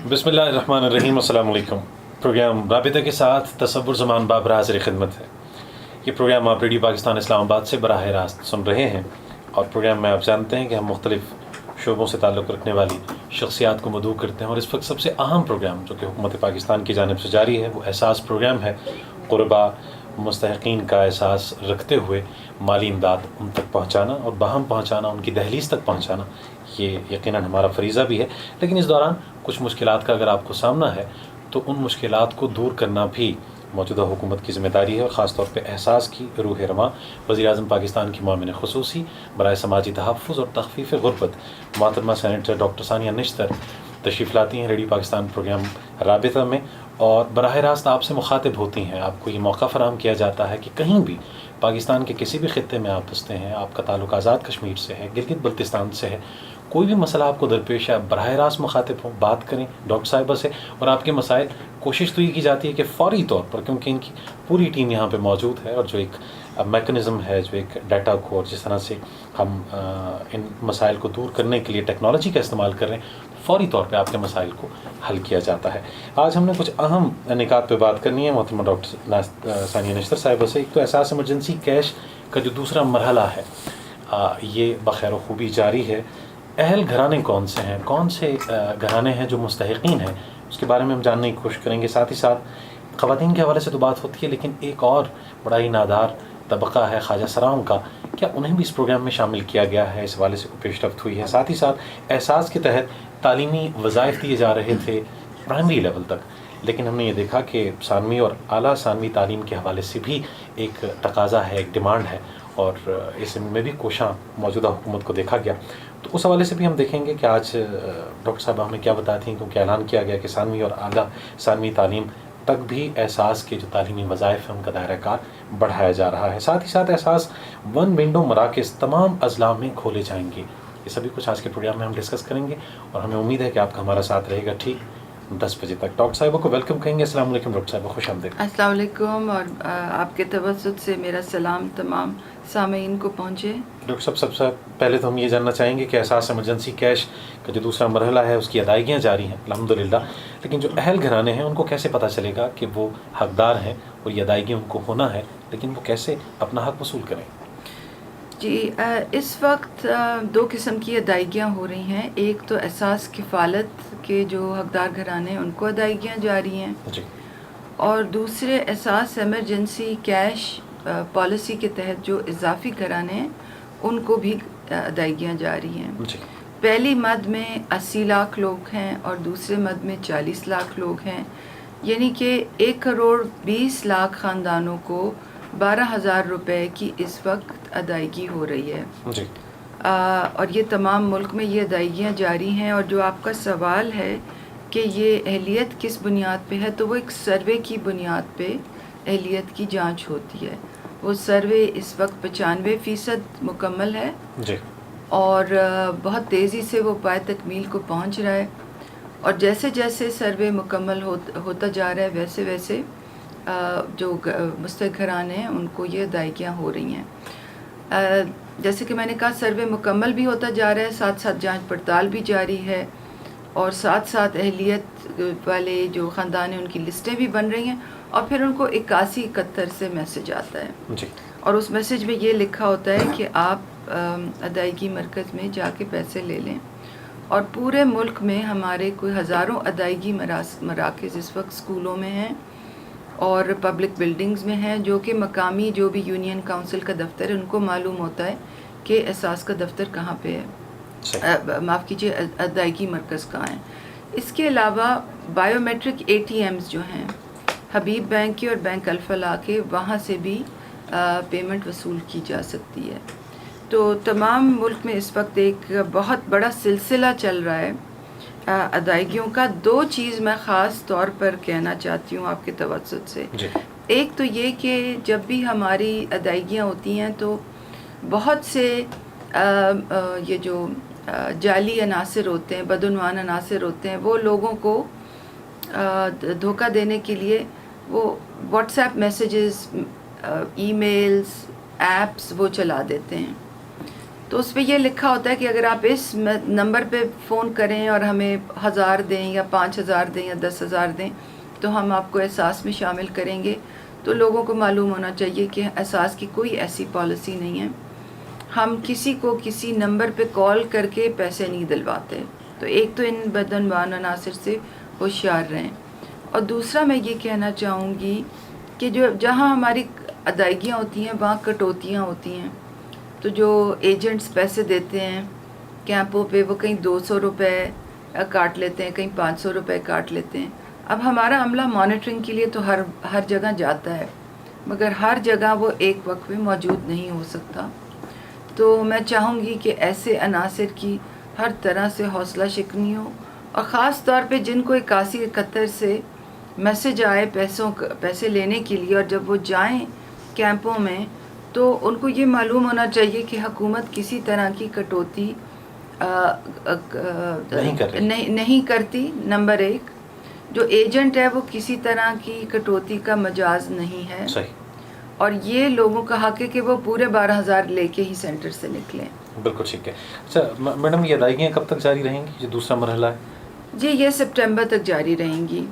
बिस्मिल्लाहिर्रहमानिर्रहीम। अस्सलाम वालेकुम। प्रोग्राम राबिता के साथ तसव्वुर ज़मान बाबर हाज़िर खिदमत है। ये प्रोग्राम आप रेडियो पाकिस्तान इस्लामाबाद से बराह रास्त सुन रहे हैं, और प्रोग्राम में आप जानते हैं कि हम मुख्तलिफ़ शोबों से ताल्लुक़ रखने वाली शख्सियात को मदऊ करते हैं। और इस वक्त सबसे अहम प्रोग्राम जो कि हुकूमत पाकिस्तान की जानिब से जारी है वो एहसास प्रोग्राम है। क़ुरबा मुस्तहिक़ीन का एहसास रखते हुए माली इमदाद उन तक पहुँचाना और बाहम पहुँचाना, उनकी दहलीज़ तक पहुँचाना, ये यकीनन हमारा फ़रीज़ा भी है। लेकिन इस दौरान कुछ मुश्किलात का अगर आपको सामना है तो उन मुश्किलात को दूर करना भी मौजूदा हुकूमत की ज़िम्मेदारी है। और ख़ास तौर पे एहसास की रूह रमा वज़ीर-ए-आज़म पाकिस्तान की मुआविन ख़ुसूसी बराए समाजी तहफ़्फ़ुज़ और तख़फ़ीफ़ ग़ुरबत मोहतरमा सेनेटर डॉक्टर सानिया निश्तर तशरीफ़ लाती हैं रेडियो पाकिस्तान प्रोग्राम राबिता में, और बराह रास्त आपसे मुखातिब होती हैं। आपको ये मौका फ़राहम किया जाता है कि कहीं भी पाकिस्तान के किसी भी ख़ित्ते में आप बसते हैं, आपका ताल्लुक़ आज़ाद कश्मीर से है, गिलगित बल्तिस्तान से है, कोई भी मसला आपको दरपेश है, आप बराह रास्त मुखातिब हों, बात करें डॉक्टर साहिबा से। और आपके मसाइल कोशिश तो ये की जाती है कि फ़ौरी तौर पर, क्योंकि इनकी पूरी टीम यहाँ पे मौजूद है, और जो एक मैकेनिज़्म है, जो एक डाटा को, और जिस तरह से हम इन मसाइल को दूर करने के लिए टेक्नोलॉजी का इस्तेमाल कर रहे हैं, फ़ौरी तौर पे आपके मसाइल को हल किया जाता है। आज हमने कुछ अहम निकात पे बात करनी है मोहतरमा डॉक्टर सानिया निश्तर साहिबा से। एक तो एहसास इमरजेंसी कैश का जो दूसरा मरहला है, ये बखैर खूबी जारी है। अहल घराने कौन से हैं, कौन से घराने हैं जो मुस्तहिक़ीन हैं, उसके बारे में हम जानने की कोशिश करेंगे। साथ ही साथ ख़वातीन के हवाले से तो बात होती है, लेकिन एक और बड़ा ही नादार तबक़ा है ख्वाजा सराओं का, क्या उन्हें भी इस प्रोग्राम में शामिल किया गया है? इस हवाले से कोई पेशरफ्त हुई है? साथ ही साथ एहसास के तहत तालीमी वज़ाइफ दिए जा रहे थे प्राइमरी लेवल तक, लेकिन हमने ये देखा कि सानवी और आला सानवी तालीम के हवाले से भी एक तकाज़ा है, एक डिमांड है, और इसमें भी कोशां मौजूदा हुकूमत को देखा गया। तो उस हवाले से भी हम देखेंगे कि आज डॉक्टर साहब हमें क्या बताती हैं, क्योंकि ऐलान किया गया कि सानवी और आला सानवी तालीम तक भी एहसास के जो तालीमी वज़ाइफ हैं उनका दायरा कार बढ़ाया जा रहा है। साथ ही साथ एहसास वन विंडो मराकज़ तमाम अज़ला में खोले जाएंगे। ये सभी कुछ आज के प्रोग्राम में हम डिस्कस करेंगे, और हमें उम्मीद है कि आपका हमारा साथ रहेगा ठीक 10 बजे तक। डॉक्टर साहिबा को वेलकम कहेंगे। अस्सलाम वालेकुम डॉक्टर साहिबा, खुश आमदीद। अस्सलाम वालेकुम, और आपके तवज्जुद से मेरा सलाम तमाम सामीन को पहुँचे। डॉक्टर साहब, सबसे पहले तो हम ये जानना चाहेंगे कि एहसास इमरजेंसी कैश का जो दूसरा मरहला है उसकी अदायगियाँ जारी हैं अल्हम्दुलिल्लाह, लेकिन जो अहल घराने हैं उनको कैसे पता चलेगा कि वो हकदार हैं और ये अदायगी उनको होना है, लेकिन वो कैसे अपना हक वसूल करें? जी, इस वक्त दो किस्म की अदायगियाँ हो रही हैं। एक तो एहसास किफ़ालत के जो हकदार घराने हैं उनको अदायगियाँ जारी हैं जी। और दूसरे एहसास इमरजेंसी कैश पॉलिसी के तहत जो इजाफी घराने हैं उनको भी अदायगियाँ जारी हैं। जी। पहली मद में 80 लाख लोग हैं और दूसरे मद में 40 लाख लोग हैं, यानी कि 1 करोड़ 20 लाख ख़ानदानों को 12,000 रुपये की इस वक्त अदायगी हो रही है। जी। और ये तमाम मुल्क में ये अदायगियाँ जारी हैं। और जो आपका सवाल है कि ये अहलियत किस बुनियाद पे है, तो वो एक सर्वे की बुनियाद पे अहलियत की जांच होती है। वो सर्वे इस वक्त 95% मुकम्मल है जी। और बहुत तेज़ी से वो पाए तकमील को पहुंच रहा है। और जैसे जैसे सर्वे मुकम्मल होता जा रहा है वैसे वैसे जो मुस्तहिक़ घराने हैं उनको ये अदायगियाँ हो रही हैं। जैसे कि मैंने कहा, सर्वे मुकम्मल भी होता जा रहा है, साथ साथ जांच पड़ताल भी जारी है, और साथ साथ अहलियत वाले जो ख़ानदान हैं उनकी लिस्टें भी बन रही हैं, और फिर उनको 81-71 से मैसेज आता है जी। और उस मैसेज में ये लिखा होता है कि आप अदायगी मरकज़ में जाके पैसे ले लें। और पूरे मुल्क में हमारे कोई हज़ारों अदायगी मराकज़ इस वक्त स्कूलों में हैं और पब्लिक बिल्डिंग्स में हैं, जो कि मकामी जो भी यूनियन काउंसिल का दफ्तर है उनको मालूम होता है कि एहसास का दफ्तर कहाँ पे है, माफ़ कीजिए, अदायगी मरकज़ कहाँ है। इसके अलावा बायोमेट्रिक ATMs जो हैं हबीब बैंक के और बैंक अल्फला के, वहाँ से भी पेमेंट वसूल की जा सकती है। तो तमाम मुल्क में इस वक्त एक बहुत बड़ा सिलसिला चल रहा है अदायगियों का। 2 चीज़ मैं ख़ास तौर पर कहना चाहती हूँ आपके तवज्जुद से। एक तो ये कि जब भी हमारी अदायगियाँ होती हैं तो बहुत से ये जो जाली अनासिर होते हैं, बदउनवान अनासिर होते हैं, वो लोगों को धोखा देने के लिए वो व्हाट्सएप मैसेजेस, ईमेल्स, ऐप्स वो चला देते हैं। تو اس پہ یہ لکھا ہوتا ہے کہ اگر آپ اس نمبر پہ فون کریں اور ہمیں 1000 دیں یا 5000 دیں یا 10,000 دیں تو ہم آپ کو احساس میں شامل کریں گے. تو لوگوں کو معلوم ہونا چاہیے کہ احساس کی کوئی ایسی پالیسی نہیں ہے. ہم کسی کو کسی نمبر پہ کال کر کے پیسے نہیں دلواتے. تو ایک تو ان بدعنوان عناصر سے ہوشیار رہیں. اور دوسرا میں یہ کہنا چاہوں گی کہ جہاں ہماری ادائیگیاں ہوتی ہیں وہاں کٹوتیاں ہوتی ہیں. تو جو ایجنٹس پیسے دیتے ہیں کیمپوں پہ وہ کہیں 200 روپے کاٹ لیتے ہیں, کہیں 500 روپے کاٹ لیتے ہیں. اب ہمارا عملہ مانیٹرنگ کے لیے تو ہر جگہ جاتا ہے, مگر ہر جگہ وہ ایک وقت میں موجود نہیں ہو سکتا. تو میں چاہوں گی کہ ایسے عناصر کی ہر طرح سے حوصلہ شکنی ہو, اور خاص طور پہ جن کو 8171 سے میسج آئے پیسے لینے کے لیے, اور جب وہ جائیں کیمپوں میں تو ان کو یہ معلوم ہونا چاہیے کہ حکومت کسی طرح کی کٹوتی نہیں کرتی. نمبر 1, جو ایجنٹ ہے وہ کسی طرح کی کٹوتی کا مجاز نہیں ہے. صحیح. اور یہ لوگوں کا حق ہے کہ وہ پورے 12,000 لے کے ہی سینٹر سے نکلیں. بالکل ٹھیک ہے. اچھا میڈم, یہ ادائیگیاں کب تک جاری رہیں گی, جو دوسرا مرحلہ ہے؟ جی یہ سپٹمبر تک جاری رہیں گی.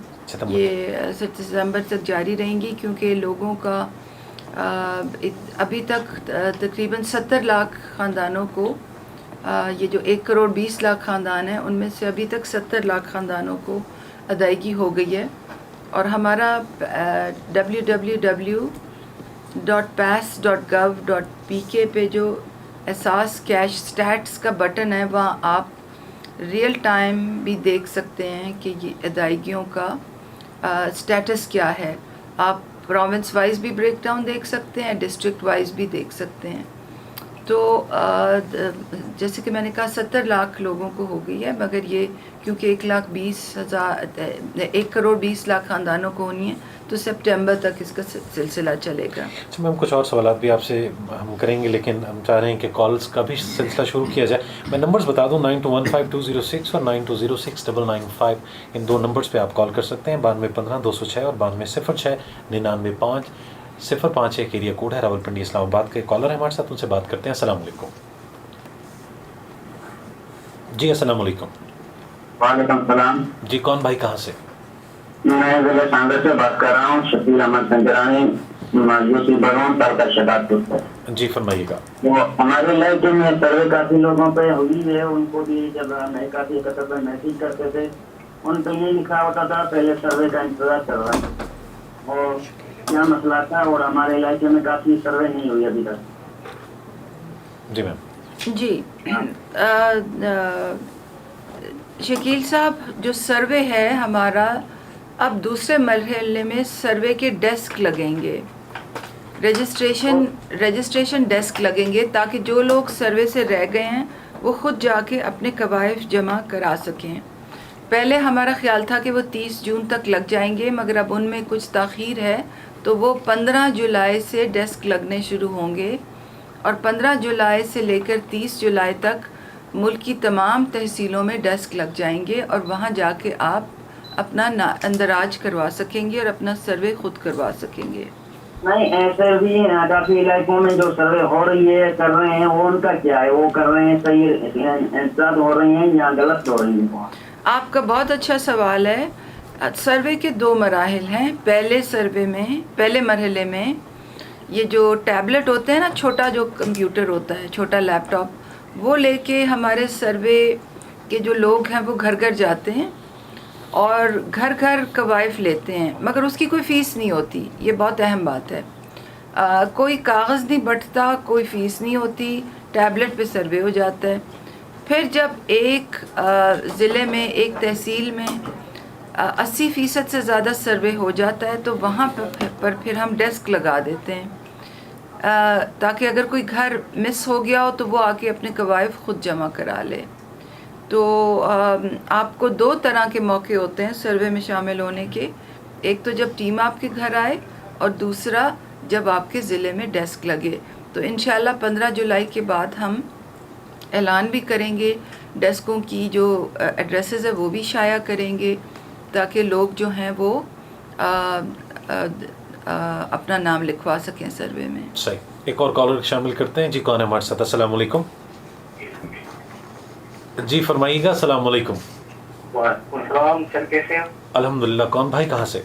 یہ ستمبر تک جاری رہیں گی کیونکہ لوگوں کا ابھی تک تقریباً 70 لاکھ خاندانوں کو, یہ جو 1 کروڑ 20 لاکھ خاندان ہیں ان میں سے ابھی تک 70 لاکھ خاندانوں کو ادائیگی ہو گئی ہے. اور ہمارا www.pass.gov.pk پہ جو احساس کیش سٹیٹس کا بٹن ہے وہاں آپ ریئل ٹائم بھی دیکھ سکتے ہیں کہ یہ ادائیگیوں کا سٹیٹس کیا ہے. آپ پروونس وائز بھی بریک ڈاؤن دیکھ سکتے ہیں, ڈسٹرکٹ وائز بھی دیکھ سکتے ہیں. تو جیسے کہ میں نے کہا 70 لاکھ لوگوں کو ہو گئی ہے, مگر یہ کیونکہ 1 کروڑ 20 لاکھ خاندانوں کو ہونی ہے تو سپٹمبر تک اس کا سلسلہ چلے گا. اچھا میم, کچھ اور سوالات بھی آپ سے ہم کریں گے, لیکن ہم چاہ رہے ہیں کہ کالز کا بھی سلسلہ شروع کیا جائے. میں نمبرز بتا دوں, 9215-206 اور 9206-995. ان 2 نمبرز پہ آپ کال کر سکتے ہیں. 9215-206 اور 9206-9905 ایک ایریا کوڈ ہے راولپنڈی اسلام آباد کے. کالر ہے ہمارے ساتھ, ان سے بات کرتے ہیں. السلام علیکم. جی السلام علیکم. وعلیکم السلام. جی کون بھائی, کہاں سے؟ میں ضلع سانگر سے بات کر رہا ہوں. شکیل احمد سنجرانی, مایوسی برون ترکر شداد سے. جی فرمائیے گا. وہ ہمارے علاقے میں سروے کافی لوگوں پہ ہوئی ہے, ان کو بھی جب نئے کافی اکتر پہ میسج کرتے تھے ان پہ یہ لکھا ہوتا تھا پہلے سروے کا انتظار کر رہا ہے, اور کیا مسئلہ تھا, اور ہمارے علاقے میں کافی سروے نہیں ہوئی ابھی تک. جی میم. جی شکیل صاحب, جو سروے ہے ہمارا اب دوسرے مرحلے میں سروے کے ڈیسک لگیں گے, رجسٹریشن ڈیسک لگیں گے تاکہ جو لوگ سروے سے رہ گئے ہیں وہ خود جا کے اپنے قوائف جمع کرا سکیں. پہلے ہمارا خیال تھا کہ وہ 30 جون تک لگ جائیں گے, مگر اب ان میں کچھ تاخیر ہے تو وہ 15 جولائی سے ڈیسک لگنے شروع ہوں گے, اور 15 جولائی سے لے کر 30 جولائی تک ملک کی تمام تحصیلوں میں ڈیسک لگ جائیں گے, اور وہاں جا کے آپ اپنا اندراج کروا سکیں گے اور اپنا سروے خود کروا سکیں گے. نہیں, ایسے بھی کافی علاقوں میں جو سروے ہو رہی ہے کر رہے ہیں, وہ ان کا کیا ہے, وہ کر رہے ہیں صحیح احتجاج ہو رہی ہیں یا غلط ہو رہی ہیں؟ آپ کا بہت اچھا سوال ہے. سروے کے 2 مراحل ہیں. پہلے مرحلے میں یہ جو ٹیبلٹ ہوتے ہیں نا, چھوٹا جو کمپیوٹر ہوتا ہے, چھوٹا لیپ ٹاپ, وہ لے کے ہمارے سروے کے جو لوگ ہیں وہ گھر گھر جاتے ہیں اور گھر گھر قوائف لیتے ہیں, مگر اس کی کوئی فیس نہیں ہوتی. یہ بہت اہم بات ہے. کوئی کاغذ نہیں بٹتا, کوئی فیس نہیں ہوتی, ٹیبلٹ پہ سروے ہو جاتا ہے. پھر جب ایک ضلع میں, ایک تحصیل میں 80% سے زیادہ سروے ہو جاتا ہے تو وہاں پر پھر ہم ڈیسک لگا دیتے ہیں تاکہ اگر کوئی گھر مس ہو گیا ہو تو وہ آ کے اپنے قوائف خود جمع کرا لے. تو آپ کو 2 طرح کے موقع ہوتے ہیں سروے میں شامل ہونے کے. ایک تو جب ٹیم آپ کے گھر آئے, اور دوسرا جب آپ کے ضلع میں ڈیسک لگے. تو انشاءاللہ 15 جولائی کے بعد ہم اعلان بھی کریں گے, ڈیسکوں کی جو ایڈریسز ہے وہ بھی شائع کریں گے تاکہ لوگ جو ہیں وہ اپنا نام لکھوا سکیں سروے میں. صحیح. ایک اور کالر شامل کرتے ہیں. جی کون ہے ہمارے ساتھ؟ السلام علیکم. जी फरमाइएगा। अस्सलाम वालेकुम। वालेकुम सर, कैसे हैं? अल्हम्दुलिल्लाह। कौन भाई, कहाँ से?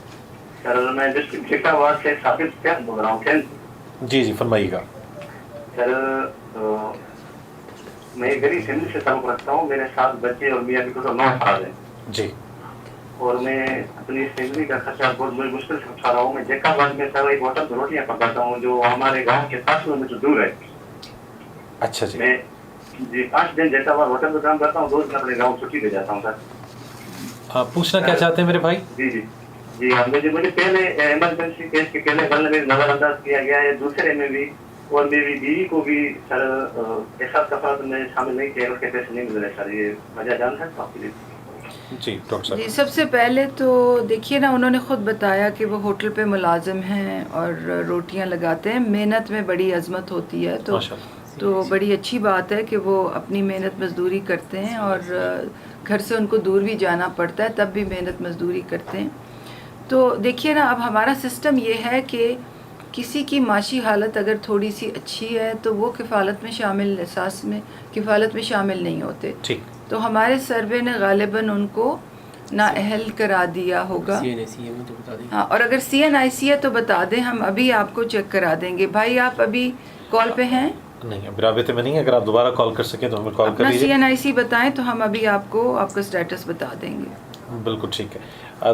सर मैं डिस्ट्रिक्ट शेखावाद से साबित सैफ बोल रहा हूँ। जी जी फरमाइएगा। सर मैं एक गरीब फैमिली से ताल्लुक रखता हूँ। मेरे 7 बच्चे और मियाँ बीवी को 9 साल है जी और मैं अपनी फैमिली का खर्चा बहुत मुश्किल से उठा रहा हूँ। मैं जैकाबाद में सर एक होटल पर रोटियाँ पकाता हूँ जो हमारे गाँव के 7 किलोमीटर दूर है। अच्छा जी। मैं जी 5 दिन जैकाबाद होटल पर काम करता हूँ, 2 दिन अपने गाँव छुट्टी पे जाता हूँ सर। आप पूछना क्या चाहते हैं मेरे भाई? जी जी जी हाँ, मुझे पहले इमरजेंसी केस के पहले कल में नजरअंदाज किया गया है, दूसरे में भी, और मेरी बीवी को भी सर एहसास कफालत में शामिल नहीं किया, उसके पैसे नहीं मिले सर। ये वजह जान सकता हूँ प्लीज? जी डॉक्टर साहब। जी सबसे पहले तो देखिए ना, उन्होंने ख़ुद बताया कि वो होटल पे मुलाजिम हैं और रोटियां लगाते हैं। मेहनत में बड़ी अजमत होती है, तो बड़ी अच्छी बात है कि वो अपनी मेहनत मजदूरी करते हैं और घर से उनको दूर भी जाना पड़ता है, तब भी मेहनत मजदूरी करते हैं। तो देखिए ना, अब हमारा सिस्टम ये है कि किसी की माशी हालत अगर थोड़ी सी अच्छी है तो वो किफ़ालत में शामिल, एहसास में किफ़ालत में शामिल नहीं होते। ठीक। तो हमारे सर्वे ने गालिबन उनको नाअहल करा दिया होगा। हाँ, और अगर CNIC है तो बता दें, हम अभी आपको चेक करा देंगे। भाई आप अभी कॉल पे हैं? नहीं, अभी राबते में नहीं। अगर आप दोबारा कॉल कर सकें तो हमें कॉल कर अपना लीजिए। CNIC बताएं तो हम अभी आपको आपका स्टेटस बता देंगे। बिल्कुल ठीक है।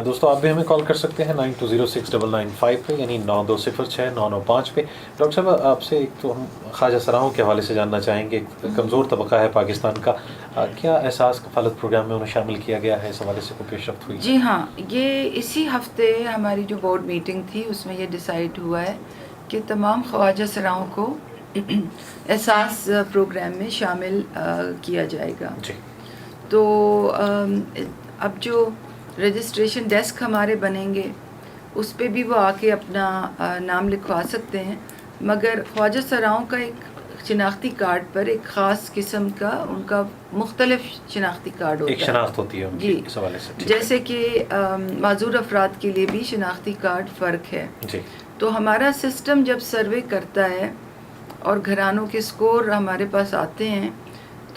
दोस्तों आप भी हमें कॉल कर सकते हैं 92069995 पे, यानी 92069995 पे। डॉक्टर साहब आपसे एक तो हम ख्वाजा सराहों के हवाले से जानना चाहेंगे। कमज़ोर तबका है पाकिस्तान का, क्या एहसास कफालत प्रोग्राम में उन्हें शामिल किया गया है? इस हवाले से कोई पेशरफ्त हुई? जी हाँ, ये इसी हफ्ते हमारी जो बोर्ड मीटिंग थी उसमें ये डिसाइड हुआ है कि तमाम ख्वाजा सराहों को एहसास प्रोग्राम में शामिल किया जाएगा। जी। तो अब जो रजिस्ट्रेशन डेस्क हमारे बनेंगे उस पे भी वो आके अपना नाम लिखवा सकते हैं, मगर ख्वाजा सराओं का एक शिनाख्ती कार्ड पर एक ख़ास किस्म का उनका मुख्तलिफ शिनाख्ती कार्ड होता है। एक शनाख्त होती है उनकी, जी, इस हवाले से। जैसे कि माजूर अफराद के लिए भी शिनाख्ती कार्ड फ़र्क है। जी। तो हमारा सिस्टम जब सर्वे करता है और घरानों के स्कोर हमारे पास आते हैं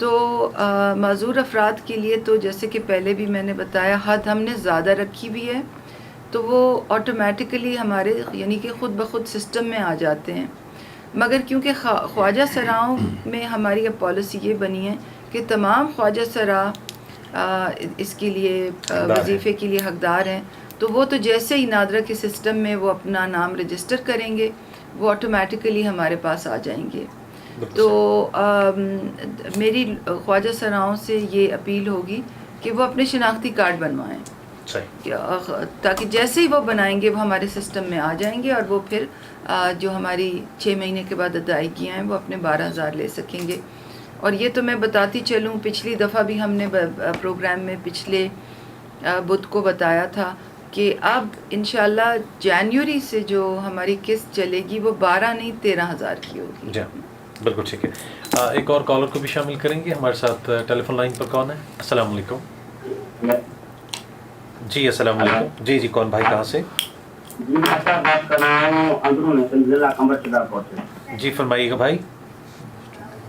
तो माजूर अफराद के लिए तो जैसे कि पहले भी मैंने बताया, हद हमने ज़्यादा रखी भी है, तो वो ऑटोमेटिकली हमारे यानी कि ख़ुद ब खुद सिस्टम में आ जाते हैं। मगर क्योंकि ख्वाजा सराओं में हमारी अब पॉलिसी ये बनी है कि तमाम ख्वाजा सरा इसके लिए वजीफ़े के लिए हकदार हैं, तो वो तो जैसे ही नादरा के सिस्टम में वो अपना नाम रजिस्टर करेंगे वो ऑटोमेटिकली हमारे पास आ जाएंगे। तो मेरी ख्वाजा सराओं से ये अपील होगी कि वो अपने शिनाख्ती कार्ड बनवाएं, ताकि जैसे ही वो बनाएंगे वो हमारे सिस्टम में आ जाएंगे और वो फिर जो हमारी 6 महीने के बाद अदायगियाँ हैं वो अपने 12,000 ले सकेंगे। और ये तो मैं बताती चलूँ, पिछली दफ़ा भी हमने प्रोग्राम में पिछले बुध को बताया था कि अब इंशाल्लाह जनवरी से जो हमारी किस्त चलेगी वो 12 नहीं 13,000 की होगी। जी बिल्कुल ठीक है। एक और कॉलर को भी शामिल करेंगे। हमारे साथ टेलीफोन लाइन पर कौन है? अस्सलाम वालेकुम। जी अस्सलाम वालेकुम। जी जी कौन भाई, कहाँ से? जी मैं सर बात कर रहा हूँ अंदरून जिला कमर से। जी फरमाइएगा भाई।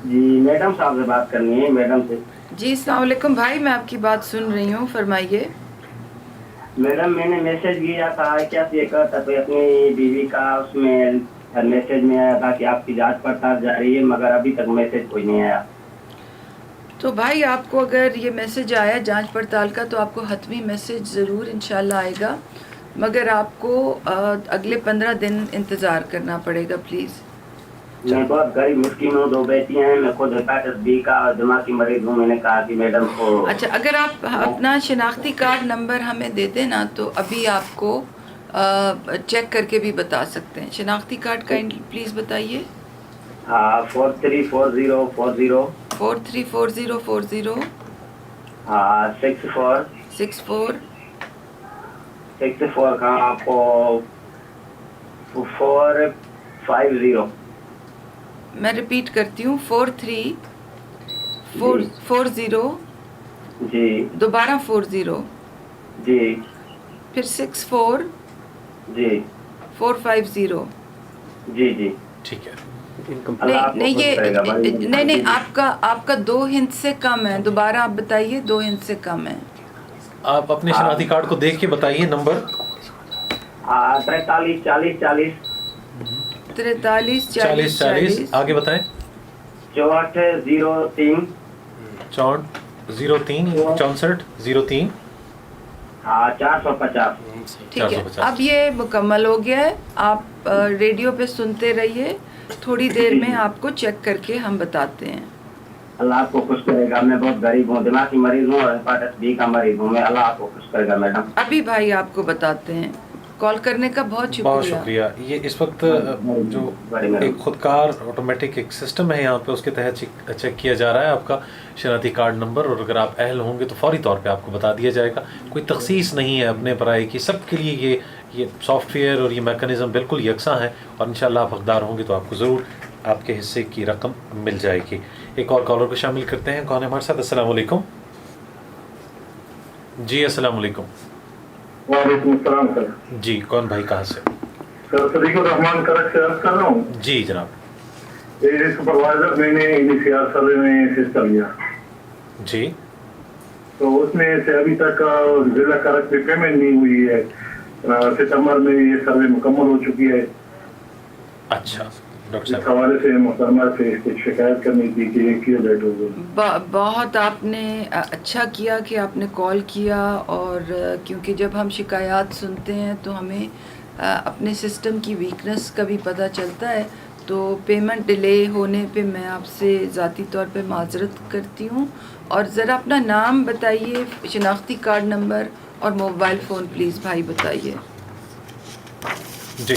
जी मैडम साहब से बात करनी है, मैडम से। जी अस्सलाम वालेकुम भाई, मैं आपकी बात सुन रही हूँ, फरमाइए। मैडम मैंने मैसेज किया था क्या चेक करता तो अपनी बीवी का, उसमें मैसेज में आया था कि आपकी जांच पड़ताल जारी है, मगर अभी तक मैसेज कोई नहीं आया। तो भाई आपको अगर ये मैसेज आया जांच पड़ताल का तो आपको हतमी मैसेज ज़रूर इंशाल्लाह आएगा, मगर आपको अगले 15 दिन इंतज़ार करना पड़ेगा प्लीज़। मैं बहुत गरीब मुस्किन हूँ, 2 बेटियां हैं, मैं खुद हेपेटाइटिस बी का दिमागी मरीज हूँ। मैंने कहा कि मैडम को अच्छा, अगर आप अपना शिनाख्ती कार्ड नंबर हमें दे दें ना तो अभी आपको चेक करके भी बता सकते हैं। शिनाख्ती कार्ड का प्लीज़ बताइए। हाँ 434040 434040 हाँ 64 का आपको 450। मैं रिपीट करती हूँ 4340 जी दोबारा 40 जी फिर 64 जी 450। जी जी ठीक है। नहीं ये नहीं आपका 2 हिंट से कम है, दोबारा आप बताइए, 2 हिंट से कम है। आप अपने शनाख्ती कार्ड को देख के बताइए नंबर। 43 40 40 43 40 40 आगे बताएं। 64 03 04 03 64 03 450। ठीक है, 450। अब ये मुकम्मल हो गया है। आप रेडियो पे सुनते रहिए, थोड़ी देर में आपको चेक करके हम बताते हैं। अल्लाह आपको खुश करेगा। मैं बहुत गरीब हूँ, दिमागी मरीज हूँ और हेपाटाइटिस बी का मरीज हूँ मैं। अल्लाह आपको खुश करेगा मैडम। अभी भाई आपको बताते हैं। कॉल करने का बहुत शुक्रिया। ये इस वक्त जो एक खुदकार ऑटोमेटिक एक सिस्टम है यहाँ पे, उसके तहत चेक किया जा रहा है आपका शनाख्ती कार्ड नंबर, और अगर आप अहल होंगे तो फौरी तौर पे आपको बता दिया जाएगा। कोई तखसीस नहीं है अपने पराए की, सबके लिए ये सॉफ्टवेयर और ये मैकेनिज़्म बिल्कुल यकसा है, और इंशाल्लाह आप हकदार होंगे तो आपको ज़रूर आपके हिस्से की रकम मिल जाएगी। एक और कॉलर को शामिल करते हैं। कौन है हमारे साथ? अस्सलाम वालेकुम जी। अस्सलाम वालेकुम। वालेकुम सलाम सर। जी, कौन भाई, कहाँ से? सर सदीकुर रहमान करक से अर्ज कर रहा हूँ। जी जनाब। ये सुपरवाइजर मैंने इनिशियल सर्वे में सिस्टम लिया जी, तो उसमें से अभी तक जिला करक में पेमेंट नहीं हुई है। सितंबर में ये सर्वे मुकम्मल हो चुकी है। अच्छा डॉक्टर इस साहब, हवाले से मुहतरमा से कुछ शिकायत करनी थी कि ये क्यों लेट हो गई। बहुत आपने अच्छा किया कि आपने कॉल किया, और क्योंकि जब हम शिकायत सुनते हैं तो हमें अपने सिस्टम की वीकनेस का भी पता चलता है। तो पेमेंट डिले होने पे मैं आपसे ज़ाती तौर पे माजरत करती हूँ, और ज़रा अपना नाम बताइए, शनाख्ती कार्ड नंबर और मोबाइल फ़ोन प्लीज़ भाई बताइए। जी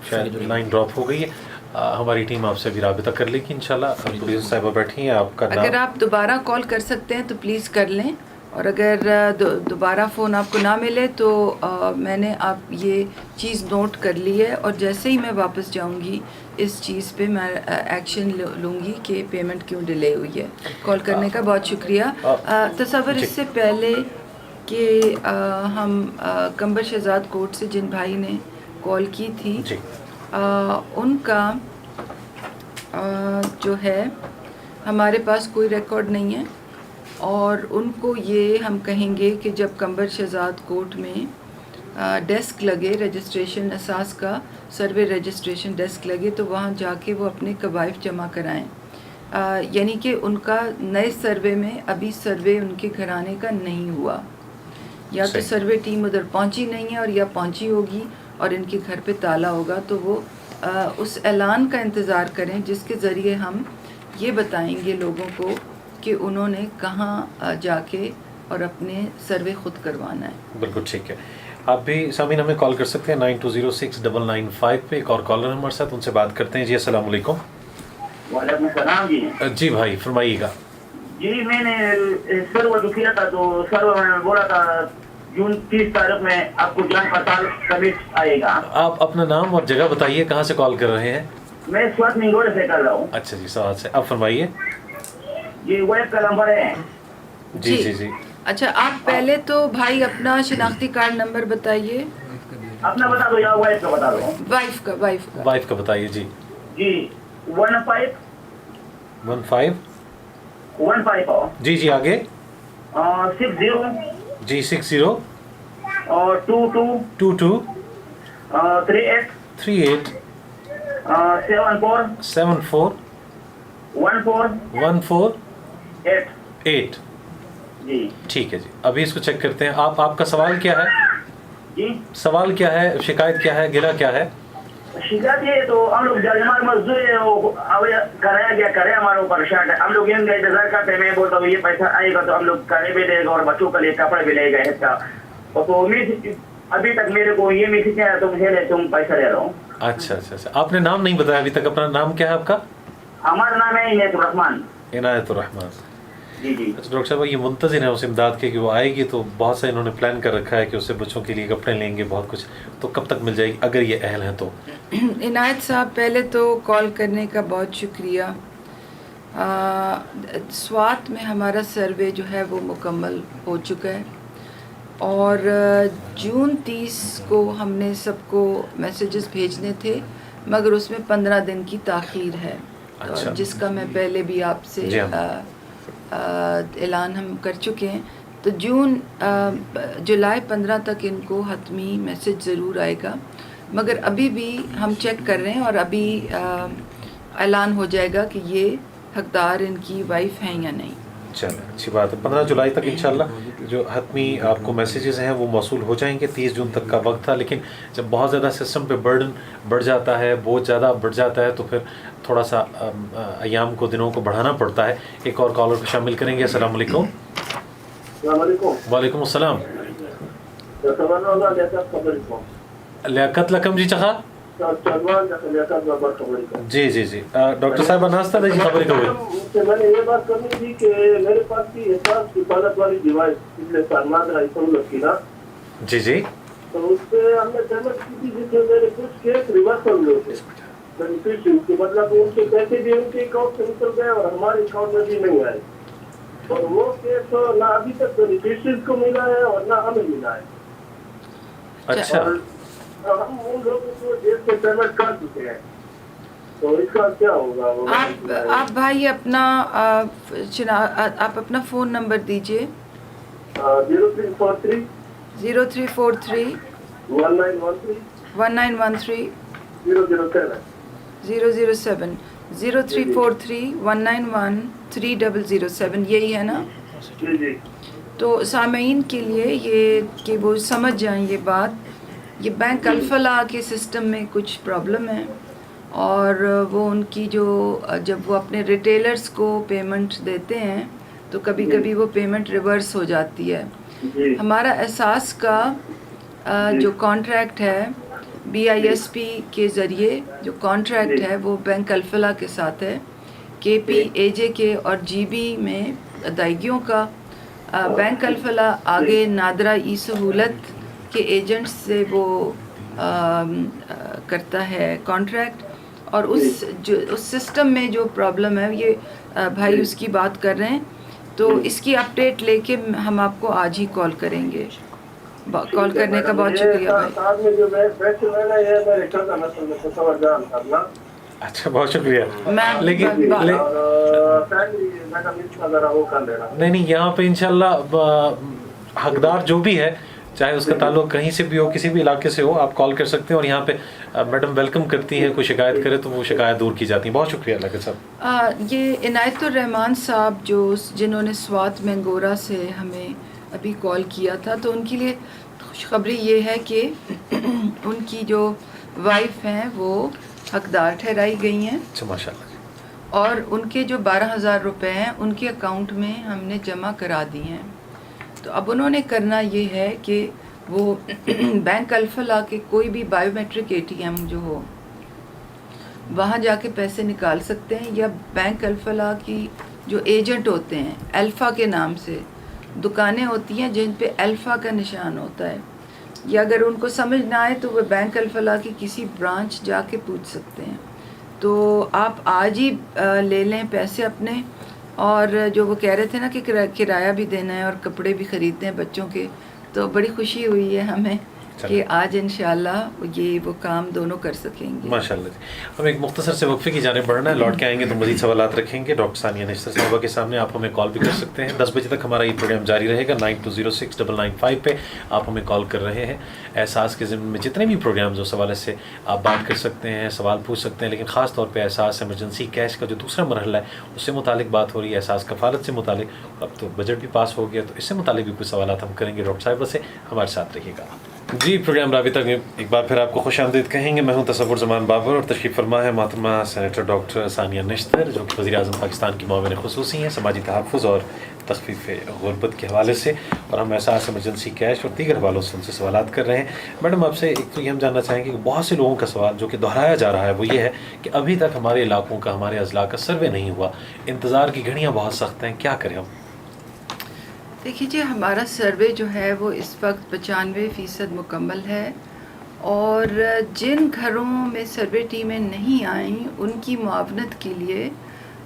शायद लाइन ड्रॉप हो गई है। हमारी टीम आपसे भी राबिता कर लेगी इंशाल्लाह। प्रोड्यूसर साहिबा बैठी हैं, आपका नाम। अगर आप दोबारा कॉल कर सकते हैं तो प्लीज़ कर लें, और अगर दोबारा फ़ोन आपको ना मिले तो मैंने आप ये चीज़ नोट कर ली है, और जैसे ही मैं वापस जाऊंगी इस चीज़ पे मैं एक्शन लूँगी कि पेमेंट क्यों डिले हुई है। कॉल करने का बहुत शुक्रिया। तसव्वुर इससे पहले कि हम कंबर शहजाद कोर्ट से जिन भाई ने कॉल की थी उनका जो है हमारे पास कोई रिकॉर्ड नहीं है, और उनको ये हम कहेंगे कि जब कंबर शहजाद कोर्ट में डेस्क लगे, रजिस्ट्रेशन असास का सर्वे रजिस्ट्रेशन डेस्क लगे, तो वहाँ जाके वो अपने कवायफ जमा कराएं। यानी कि उनका नए सर्वे में अभी सर्वे उनके घराने का नहीं हुआ, या तो सर्वे टीम उधर पहुँची नहीं है, और या पहुँची होगी और इनके घर पे ताला होगा। तो वो उस ऐलान का इंतज़ार करें जिसके ज़रिए हम ये बताएंगे लोगों को कि उन्होंने कहाँ जाके और अपने सर्वे ख़ुद करवाना है। बिल्कुल ठीक है। आप भी सामीन हमें कॉल कर सकते हैं 92069995 पे। एक और कॉलर हमारे साथ, उनसे बात करते हैं। जी अस्सलाम वालेकुम। वालेकुम सलाम जी। जी भाई फरमाइएगा। जी मैंने सर्व किया था, तो सर्व में बोला था जून 30 तारीख में आपको जांच पड़ताल कमिट आएगा। आप अपना नाम और जगह बताइए, कहाँ से कॉल कर रहे हैं? मैं स्वात मिंगोड़े से कर रहा हूँ। अच्छा जी, स्वात से। आप फरमाइए। ये वेब का नंबर है। जी जी जी। अच्छा, आप पहले तो भाई अपना शनाख्ती कार्ड नंबर बताइए। अपना बता दो या वाइफ का बता दो? वाइफ का बताइए। जी जी 15 जी जी आगे 60 जी 60 और 22 38 38 74 14 8 जी। ठीक है जी, अभी इसको चेक करते हैं। आपका सवाल क्या है? जी सवाल क्या है, शिकायत क्या है, गिला क्या है? शिकायत ये तो हम लोग हमारे मजदूर है वो कराया गया करे हमारे ऊपर शर्ट है। हम लोग ये इंतजार करते हैं। मैं बोलता हूँ ये पैसा आएगा तो हम लोग करे भी देगा और बच्चों के लिए कपड़े भी लेगा इसका। तो अभी तक मेरे को ये मैसेज आया तुम तुम पैसा ले रहा हूँ। अच्छा अच्छा अच्छा, आपने नाम नहीं बताया अभी तक। अपना नाम क्या है आपका? हमारा नाम है इनायतुर्रहमान। इनायतुर्रहमान। जी जी। अच्छा डॉक्टर साहब, ये मुंतज़िर है उस इमदाद के कि वो आएगी, तो बहुत से इन्होंने प्लान कर रखा है कि उससे बच्चों के लिए कपड़े लेंगे, बहुत कुछ। तो कब तक मिल जाएगी अगर ये अहल हैं तो? इनायत साहब, पहले तो कॉल करने का बहुत शुक्रिया। स्वात में हमारा सर्वे जो है वो मुकम्मल हो चुका है, और जून 30 को हमने सबको मैसेजेस भेजने थे مگر اس میں 15 دن کی تاخیر ہے، اچھا، جس کا میں پہلے بھی آپ سے جی ہاں، اعلان ہم کر چکے ہیں. تو جولائی 15 تک ان کو حتمی میسج ضرور آئے گا، مگر ابھی بھی ہم چیک کر رہے ہیں اور ابھی اعلان ہو جائے گا کہ یہ حقدار ان کی وائف ہیں یا نہیں. چلیں اچھی بات ہے. 15 جولائی تک انشاءاللہ جو حتمی آپ کو میسیجز ہیں وہ موصول ہو جائیں گے. 30 جون تک کا وقت تھا، لیکن جب بہت زیادہ سسٹم پہ برڈن بڑھ جاتا ہے، بہت زیادہ بڑھ جاتا ہے، تو پھر تھوڑا سا ایام کو، دنوں کو بڑھانا پڑتا ہے. ایک اور کالر کو شامل کریں گے. السلام علیکم. السلام علیکم. وعلیکم السلام. لیاقت لکم جی چخا جی جی جی ڈاکٹر صاحب ناستہ جی خبر کوئی میں نے یہ بات کرنی تھی کہ میرے پاس کی احساس حفاظت والی ڈیوائس پچھلے سالمان رہا سہولت کی نا، جی جی، تو اس سے ہم نے سہمت کی تھی جس میں میرے کچھ کیس ریورسل ہوئے تھے بینیفیشری کے، مطلب ان کے پیسے بھی ان کے اکاؤنٹ سے نکل گئے اور ہمارے اکاؤنٹ میں بھی نہیں آئے، اور وہ کیس نہ ابھی تک بینیفیشریز کو ملا ہے اور نہ ہمیں ملا ہے. اچھا، اور ہم ان لوگوں کو جیل سے پیمنٹ کر چکے ہیں، تو اس کا کیا ہوگا؟ آپ بھائی اپنا آپ اپنا فون نمبر دیجئے. 0343 0343 1913 1913 007 007 0343 191 3007 یہی ہے نا؟ جی جی. تو سامعین کے لیے یہ کہ وہ سمجھ جائیں یہ بات، یہ بینک الفلاح کے سسٹم میں کچھ پرابلم ہے، اور وہ ان کی جب وہ اپنے ریٹیلرز کو پیمنٹ دیتے ہیں تو کبھی کبھی وہ پیمنٹ ریورس ہو جاتی ہے. ہمارا احساس کا جو کانٹریکٹ ہے BISP کے ذریعے جو کانٹریکٹ ہے وہ بینک الفلاح کے ساتھ ہے. KP AJ کے اور GB میں ادائیگیوں کا بینک الفلاح آگے نادرہ ای سہولت کے ایجنٹ سے وہ کرتا ہے کانٹریکٹ، اور اس سسٹم میں جو پرابلم ہے یہ بھائی اس کی بات کر رہے ہیں، تو اس کی اپڈیٹ لے کے ہم آپ کو آج ہی کال کریں گے. کال کرنے کا بہت شکریہ بھائی. اچھا بہت شکریہ. لیکن نہیں یہاں پہ انشاءاللہ حقدار جو بھی ہے، چاہے اس کا تعلق کہیں سے بھی ہو، کسی بھی علاقے سے ہو، آپ کال کر سکتے ہیں، اور یہاں پہ میڈم ویلکم کرتی ہیں. کوئی شکایت کرے تو وہ شکایت دور کی جاتی ہے. بہت شکریہ لگے صاحب. یہ عنایت الرحمان صاحب جنہوں نے سوات مینگورا سے ہمیں ابھی کال کیا تھا، تو ان کے لیے خوشخبری یہ ہے کہ ان کی جو وائف ہیں وہ حقدار ٹھہرائی گئی ہیں. اچھا ماشاء اللہ. اور ان کے جو 12,000 روپے ہیں ان کے اکاؤنٹ میں ہم نے جمع کرا دی ہیں. تو اب انہوں نے کرنا یہ ہے کہ وہ بینک الفلاح کے کوئی بھی بائیو میٹرک ATM جو ہو وہاں جا کے پیسے نکال سکتے ہیں، یا بینک الفلاح کی جو ایجنٹ ہوتے ہیں الفا کے نام سے دکانیں ہوتی ہیں جن پہ الفا کا نشان ہوتا ہے، یا اگر ان کو سمجھ نہ آئے تو وہ بینک الفلاح کی کسی برانچ جا کے پوچھ سکتے ہیں. تو آپ آج ہی لے لیں پیسے اپنے، اور جو وہ کہہ رہے تھے نا کہ کرایہ بھی دینا ہے اور کپڑے بھی خریدنے ہیں بچوں کے، تو بڑی خوشی ہوئی ہے ہمیں کہ آج انشاءاللہ یہ وہ کام دونوں کر سکیں گے. ماشاءاللہ جی. ہم ایک مختصر سے وقفے کی جانب بڑھنا ہے، لوٹ کے آئیں گے تو مزید سوالات رکھیں گے ڈاکٹر ثانیہ نشتر صاحبہ کے سامنے. آپ ہمیں کال بھی کر سکتے ہیں. 10 بجے تک ہمارا یہ پروگرام جاری رہے گا. 92069995 پہ آپ ہمیں کال کر رہے ہیں. احساس کے ضمن میں جتنے بھی پروگرامز اس حوالے سے آپ بات کر سکتے ہیں، سوال پوچھ سکتے ہیں، لیکن خاص طور پہ احساس ایمرجنسی کیش کا جو دوسرا مرحلہ ہے اس سے متعلق بات ہو رہی ہے، احساس کفالت سے متعلق. اب تو بجٹ بھی پاس ہو گیا تو اس سے متعلق بھی کچھ سوالات ہم کریں گے ڈاکٹر صاحبہ سے. ہمارے ساتھ رہیے گا. جی پروگرام رابطہ میں ایک بار پھر آپ کو خوش آمدید کہیں گے. میں ہوں تصور زمان بابر، اور تشریف فرما ہے محترمہ سینیٹر ڈاکٹر ثانیہ نشتر، جو کہ وزیر اعظم پاکستان کی معاون خصوصی ہیں سماجی تحفظ اور تخفیف غربت کے حوالے سے، اور ہم احساس ایمرجنسی کیش اور دیگر حوالوں سے ان سے سوالات کر رہے ہیں. میڈم آپ سے ایک تو یہ ہم جاننا چاہیں گے کہ بہت سے لوگوں کا سوال جو کہ دہرایا جا رہا ہے وہ یہ ہے کہ ابھی تک ہمارے علاقوں کا، ہمارے اضلاع کا سروے نہیں ہوا، انتظار کی گھڑیاں بہت سخت ہیں، کیا کریں ہم؟ دیکھیے جی، ہمارا سروے جو ہے وہ اس وقت 95% مکمل ہے، اور جن گھروں میں سروے ٹیمیں نہیں آئیں ان کی معاونت کے لیے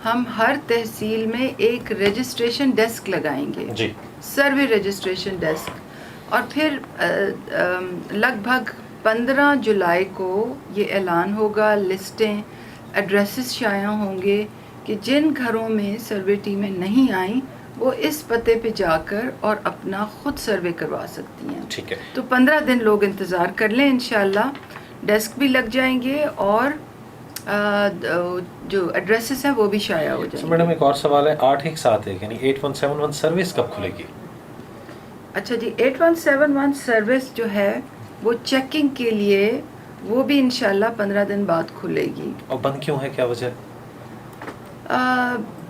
ہم ہر تحصیل میں ایک رجسٹریشن ڈیسک لگائیں گے جی. سروے رجسٹریشن ڈیسک، اور پھر لگ بھگ 15 जुलाई को ये ऐलान होगा, लिस्टें, एड्रेसेस शाया होंगे कि जिन घरों में सर्वे टीमें नहीं आईं वो इस पते पे जाकर और अपना ख़ुद सर्वे करवा सकती हैं। ठीक है। तो 15 दिन लोग इंतज़ार कर लें, इंशाल्लाह डेस्क भी लग जाएंगे और जो एड्रेसेस हैं वो भी शाया हो जाएंगे। मैडम एक और सवाल है, 8 एक साथ है यानी 8171 सर्विस कब खुलेगी? अच्छा जी, 8171 सर्विस जो है वो चेकिंग के लिए वो भी इंशाल्लाह 15 दिन बाद खुलेगी। और बंद क्यों है, क्या वजह?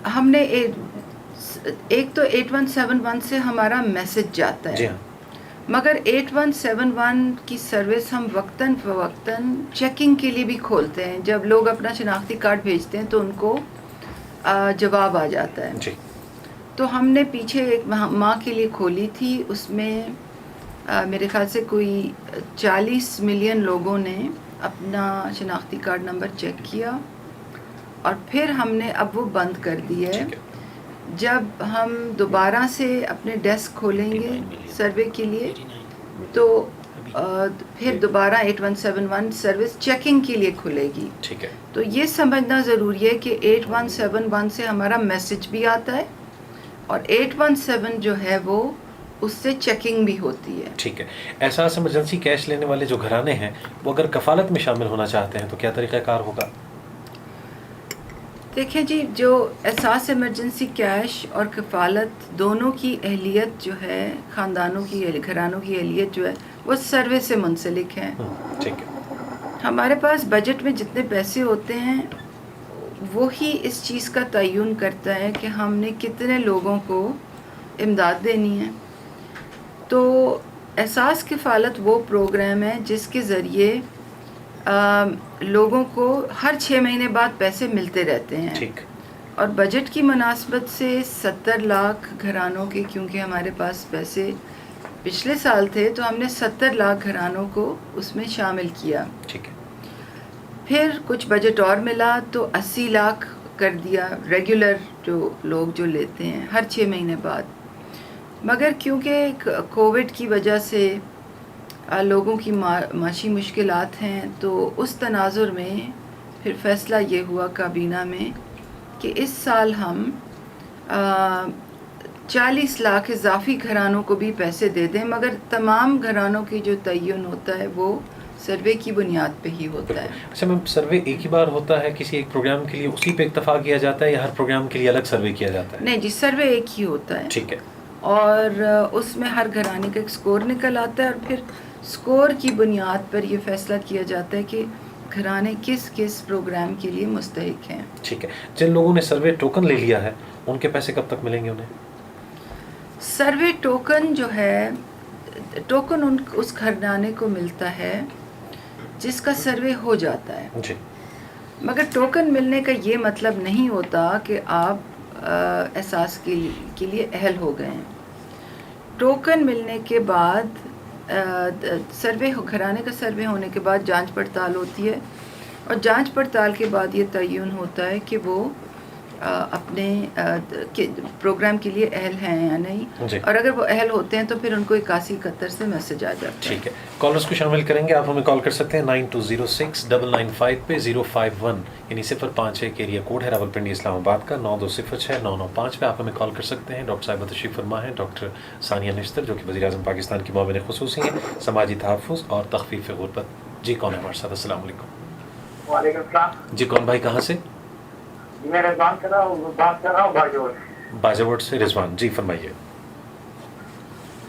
हमने एक तो 8171 से हमारा मैसेज जाता है जी हाँ। मगर 8171 की सर्विस हम वक्तन फ़वक्तन चेकिंग के लिए भी खोलते हैं। जब लोग अपना शनाख्ती कार्ड भेजते हैं तो उनको जवाब आ जाता है जी। तो हमने पीछे एक माह के लिए खोली थी, उसमें मेरे ख्याल से कोई 40 मिलियन लोगों ने अपना शनाख्ती कार्ड नंबर चेक किया और फिर हमने अब वो बंद कर दी है। जब हम दोबारा से अपने डेस्क खोलेंगे सर्वे के लिए तो फिर दोबारा 8171 सर्विस चेकिंग के लिए खुलेगी। ठीक है। तो ये समझना ज़रूरी है कि 8171 से हमारा मैसेज भी आता है और 817 जो है वो उससे चेकिंग भी होती है। ठीक है। एहसास इमरजेंसी कैश लेने वाले जो घराने हैं वो अगर कफ़ालत में शामिल होना चाहते हैं तो क्या तरीक़ाकार होगा? देखिए जी, जो एहसास इमरजेंसी कैश और कफ़ालत दोनों की अहलियत जो है, ख़ानदानों की घरानों की अहलियत जो है वो सर्वे से मुंसलिक है। ठीक है। हमारे पास बजट में जितने पैसे होते हैं वही इस चीज़ का तयन करता है कि हमने कितने लोगों को इमदाद देनी है। तो एहसास कफ़ालत वो प्रोग्राम है जिसके ज़रिए लोगों को हर 6 महीने बाद पैसे मिलते रहते हैं। ठीक। और बजट की मुनासबत से 70 लाख घरानों के, क्योंकि हमारे पास पैसे पिछले साल थे तो हमने 70 लाख घरानों को उसमें शामिल किया। ठीक है। फिर कुछ बजट और मिला तो 80 लाख कर दिया रेगुलर जो लोग जो लेते हैं हर 6 महीने बाद। मगर क्योंकि कोविड की वजह से लोगों की माशी मुश्किलात हैं तो उस तनाजुर में फिर फ़ैसला ये हुआ काबीना में कि इस साल हम 40 लाख इजाफी घरानों को भी पैसे दे दें, मगर तमाम घरानों की जो तयन होता है वो सर्वे की बुनियाद पे ही होता है। अच्छा मैम, सर्वे एक ही बार होता है किसी एक प्रोग्राम के लिए, उसी पे इत्तफाक किया जाता है या हर प्रोग्राम के लिए अलग सर्वे किया जाता है? नहीं जी, सर्वे एक ही होता है। ठीक है। और उसमें हर घराने का एक स्कोर निकल आता है और फिर स्कोर की बुनियाद पर यह फैसला किया जाता है कि घराने किस किस प्रोग्राम के लिए मुस्तहिक हैं। ठीक है। जिन लोगों ने सर्वे टोकन ले लिया है उनके पैसे कब तक मिलेंगे उन्हें? सर्वे टोकन जो है, टोकन उस घराने को मिलता है जिसका सर्वे हो जाता है जी। मगर टोकन मिलने का ये मतलब नहीं होता कि आप एहसास के लिए अहल हो गए हैं। टोकन मिलने के बाद सर्वे घराने का सर्वे होने के बाद जांच पड़ताल होती है और जांच पड़ताल के बाद ये तयन होता है कि वो अपने प्रोग्राम के लिए अहल हैं या नहीं, और अगर वो अहल होते हैं तो फिर उनको 8171 से मैसेज आ जाता है। ठीक है। कॉलर्स को शामिल करेंगे, आप हमें कॉल कर सकते हैं 9206-995 पे 051 यानी 051 एरिया कोड है रावलपिंडी इस्लामाबाद का। 9206-995 पे आप हमें कॉल कर सकते हैं। डॉक्टर साहिबा तशरीफ़ फरमा है, डॉक्टर सानिया निश्तर जो कि वज़ीर-ए-आज़म पाकिस्तान की मुआविन ख़ुसूसी हैं समाजी तहफ़्फ़ुज़ और तख़फ़ीफ़ गुरबत। जी कौन है हमारे साथ? अस्सलाम वालेकुम। वालेकुम सलाम जी कौन भाई, कहाँ से? मैं रिजवान बात कर रहा हूँ बाजावट से। रिजवान जी फरमाइए।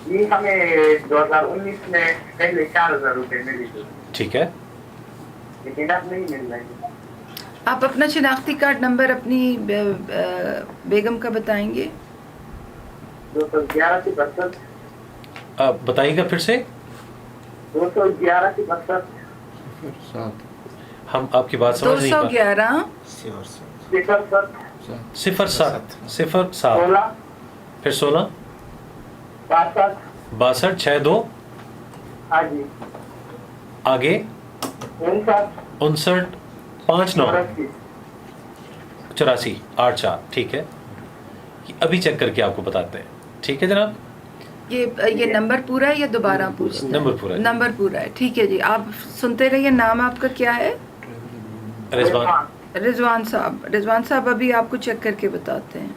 जी, हमें 2019 में पहले 4000 रुपये मिली थी, ठीक है। लेकिन अब नहीं मिल रही। आप अपना शनाख्ती कार्ड नंबर अपनी बेगम का बताएंगे? 211 की 62। आप बताइएगा फिर से। 211 की 62। हम आपकी बात समझ नहीं पा। 211 07 फिर 16 62 62 हाँ जी, आगे 59 59 84 84। ठीक है, अभी चेक करके आपको बताते हैं। ठीक है जनाब। ये नंबर पूरा है या दोबारा पूछना है? नंबर पूरा है। नंबर पूरा है, ठीक है जी। आप सुनते रहिए। नाम आपका क्या है? रिजवान रिजवान साहब अभी आपको चेक करके बताते हैं।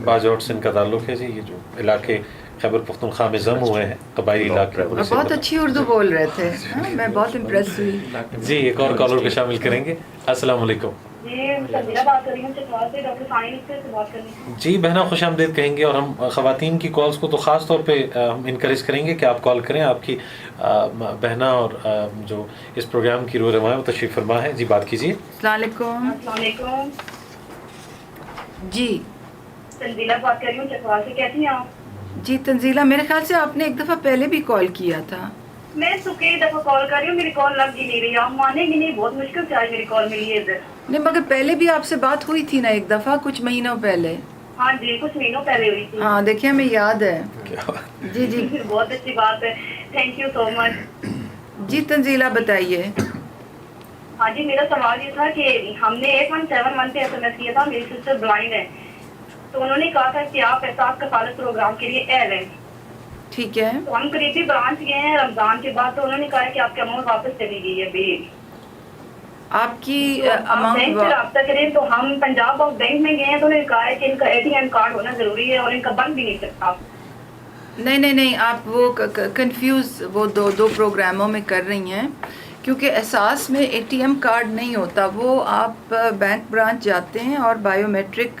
बाजौट से इनका ताल्लुक है जी। ये जो इलाके खैबर पख्तूनख्वा में जम हुए हैं, कबायली इलाके। और बहुत अच्छी उर्दू बोल रहे थे। हाँ, मैं बहुत इम्प्रेस हुई। जी, एक और कॉलर को शामिल करेंगे। अस्सलाम वालेकुम। बात कर रही हूँ चकवाल से, डॉक्टर साइंस से बात कर रही हूँ। जी बहना, खुश आमदीद कहेंगे। और हम ख़वातीन की कॉल्स को तो ख़ास तौर पे हम इनकरेज करेंगे कि आप कॉल करें। आपकी बहना और जो इस प्रोग्राम की रोह रवा है वो तशरीफ़ फरमा है। जी, बात कीजिए। अस्सलाम वालेकुम। अस्सलाम वालेकुम। जी तंजीला बात कर रही हूँ चकवाल से। कैसी हैं आप? जी तंजीला, मेरे ख्याल से आपने एक दफ़ा पहले भी कॉल किया था। मैं तो कई दफा कॉल कर रही हूँ, मेरी कॉल लग ही नहीं रही। आप मानेंगी नहीं, बहुत मुश्किल से आज मेरी कॉल मिली है इधर। नहीं, मगर पहले भी आपसे बात हुई थी ना एक दफ़ा, कुछ महीनों पहले। हाँ जी, कुछ महीनों पहले हुई थी। हाँ, देखिए हमें याद है। जी जी बहुत अच्छी बात है, थैंक यू सो मच। जी तंजीला बताइए। हाँ जी, मेरा सवाल ये था कि हमने 817 मंथ पे SMS किया था। मेरी सिस्टर ब्लाइंड है, तो उन्होंने कहा था कि आप एहसास कफालत प्रोग्राम के लिए अहल हैं। ठीक है। तो हम करीबी ब्रांच गए हैं रमजान के बाद, तो उन्होंने कहा कि आपकी अमाउंट वापस चली गई है बे। आपकी तो आप बैंक से रब्ता करें। तो हम पंजाब और बैंक में गए हैं, तो उन्होंने कहा है कि इनका ATM कार्ड होना जरूरी है और इनका बन भी नहीं सकता। नहीं, आप वो कंफ्यूज वो दो प्रोग्रामों में कर रही हैं, क्योंकि एहसास में ATM कार्ड नहीं होता। वो आप बैंक ब्रांच जाते हैं और बायोमेट्रिक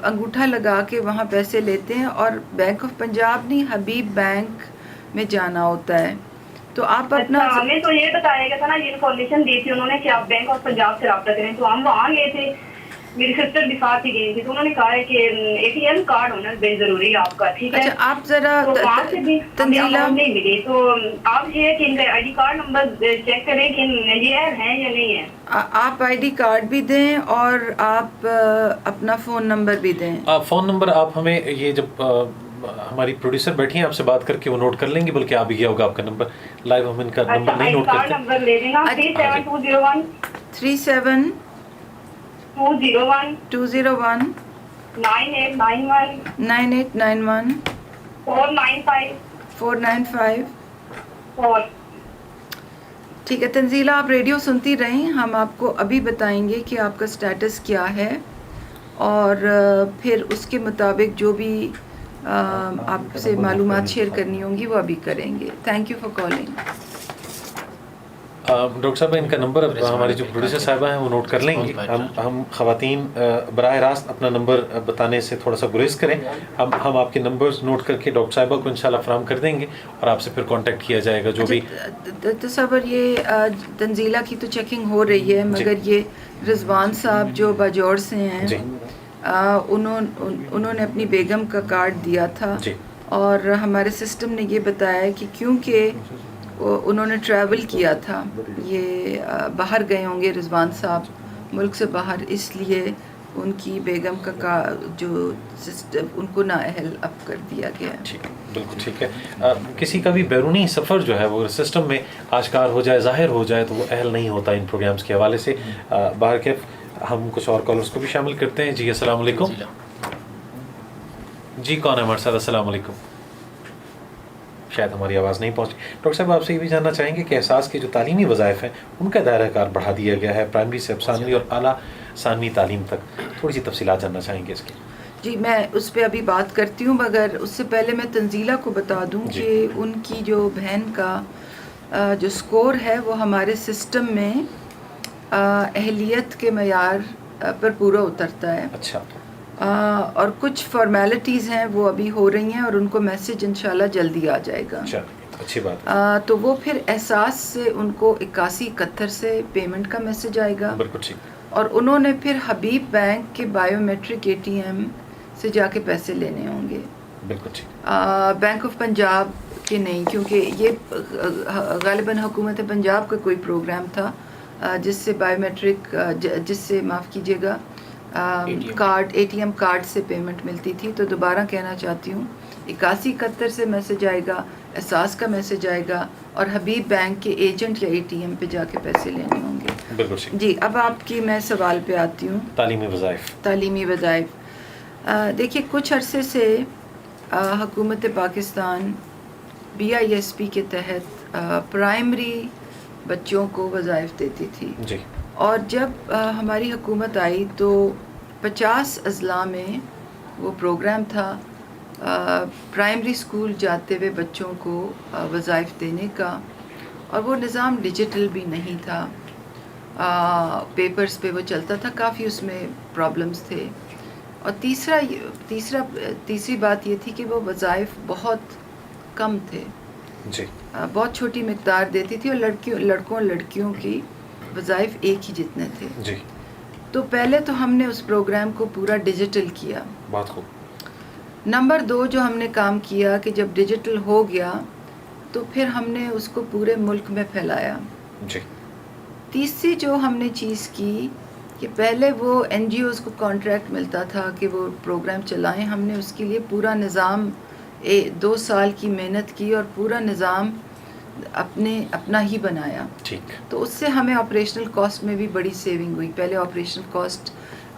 अंगूठा लगा के वहाँ पैसे लेते हैं, और बैंक ऑफ पंजाब नहीं, हबीब बैंक में जाना होता है। तो आप अपना अच्छा, हमें तो ये बताया गया था ना, ये इन्फॉर्मेशन दी थी उन्होंने कि आप बैंक ऑफ पंजाब से रब्ता करें। तो हम वहाँ गए थे, मेरी सिस्टर भी साथ ही गई थी, तो उन्होंने कहा है कि ATM कार्ड होना बेहद जरूरी है आपका। ठीक है। अच्छा, आप जरा तो वहाँ से भी तंजीला नहीं मिली। तो आप ये है कि इनका ID कार्ड नंबर चेक करें कि ये है या नहीं है। आप ID कार्ड भी दें और आप अपना फ़ोन नंबर भी दें। फ़ोन नंबर आप हमें, ये जब हमारी प्रोड्यूसर बैठी हैं आपसे बात करके वो नोट कर लेंगी, बल्कि आप ये होगा आपका नंबर लाइव, हम इनका नंबर नहीं नोट करते। नंबर ले लेना 37201 37201 9891 9891 495 495। 4। ठीक है तंजीला, आप रेडियो सुनती रहें। हम आपको अभी बताएंगे कि आपका स्टेटस क्या है, और फिर उसके मुताबिक जो भी आपसे मालूमात शेयर करनी होंगी वो अभी करेंगे। Thank you for calling. Doctor साहब, इनका नंबर अब हमारी जो प्रोड्यूसर साहिबा हैं वो नोट कर लेंगी। हम ख़वातीन बराह रास्त अपना नंबर बताने से थोड़ा सा गुरेज करें। हम आपके नंबर्स नोट करके डॉक्टर साहिबा को इंशाल्लाह फराहम कर देंगे और आपसे फिर कांटेक्ट किया जाएगा जो भी। तसव्वुर ये तंजीला की तो चेकिंग हो रही है, मगर ये रिजवान साहब जो बाजौर से हैं, उन्होंने अपनी बेगम का कार्ड दिया था, और हमारे सिस्टम ने ये बताया कि क्योंकि उन्होंने ट्रैवल किया था, ये बाहर गए होंगे रिजवान साहब मुल्क से बाहर, इसलिए उनकी बेगम का जो सिस्टम उनको नाअहल अब कर दिया गया है। ठीक, बिल्कुल ठीक है। किसी का भी बैरूनी सफ़र जो है वो सिस्टम में आश्कार हो जाए, ज़ाहिर हो जाए, तो वो अहल नहीं होता इन प्रोग्राम्स के हवाले से। बाहर के हम कुछ और कॉलर्स को भी शामिल करते हैं। जी अस्सलाम वालेकुम। जी कौन है हमारे साथ? अस्सलाम वालेकुम। शायद हमारी आवाज़ नहीं पहुंची। डॉक्टर साहब, आपसे ये भी जानना चाहेंगे कि एहसास के जो तालीमी वज़ाइफ हैं उनका दायरा कार बढ़ा दिया गया है, प्राइमरी से सानवी और आला सानवी तालीम तक। थोड़ी सी तफसीलात जानना चाहेंगे इसकी। जी, मैं उस पर अभी बात करती हूँ, मगर उससे पहले मैं तंजीला को बता दूँ कि उनकी जो बहन का जो स्कोर है वो हमारे सिस्टम में अहलियत के मयार पर पूरा उतरता है। अच्छा। और कुछ फॉर्मेलिटीज़ हैं वो अभी हो रही हैं, और उनको मैसेज इंशाल्लाह जल्दी आ जाएगा। अच्छा, अच्छी बात है। तो वो फिर एहसास से उनको 8171 से पेमेंट का मैसेज आएगा। बिल्कुल ठीक। और उन्होंने फिर हबीब बैंक के बायोमेट्रिक ATM से जाके पैसे लेने होंगे। बिल्कुल ठीक। बैंक ऑफ पंजाब के नहीं, क्योंकि ये गालिबन हुकूमत पंजाब का कोई प्रोग्राम था जिससे बायोमेट्रिक जिससे माफ़ कीजिएगा ATM कार्ड से पेमेंट मिलती थी। तो दोबारा कहना चाहती हूँ, 8171 से मैसेज आएगा, एहसास का मैसेज आएगा, और हबीब बैंक के एजेंट या ATM पे जाके पैसे लेने होंगे। बिल्कुल ठीक। जी, अब आपकी मैं सवाल पे आती हूँ। तालीमी वज़ाइफ। देखिए, कुछ अरसे से हुकूमत पाकिस्तान BISP के तहत प्राइमरी बच्चों को वज़ाइफ देती थी जी। और जब हमारी हुकूमत आई तो 50 अजला में वो प्रोग्राम था प्राइमरी स्कूल जाते हुए बच्चों को वज़ाइफ देने का, और वो निज़ाम डिजिटल भी नहीं था, पेपर्स पे वो चलता था, काफ़ी उसमें प्रॉब्लम्स थे। और तीसरी बात ये थी कि वो वज़ाइफ बहुत कम थे जी। बहुत छोटी मिकदार देती थी, और लड़कों और लड़कियों की वज़ाइफ एक ही जितने थे जी। तो पहले तो हमने उस प्रोग्राम को पूरा डिजिटल किया। बहुत खूब। नंबर 2 जो हमने काम किया कि जब डिजिटल हो गया तो फिर हमने उसको पूरे मुल्क में फैलाया। जी। तीसरी जो हमने चीज़ की कि पहले वो NGOs को कॉन्ट्रैक्ट मिलता था कि वो प्रोग्राम चलाएं, हमने उसके लिए पूरा निज़ाम 2 साल की मेहनत की और पूरा निज़ाम अपना ही बनाया। ठीक। तो उससे हमें ऑपरेशनल कॉस्ट में भी बड़ी सेविंग हुई। पहले ऑपरेशनल कॉस्ट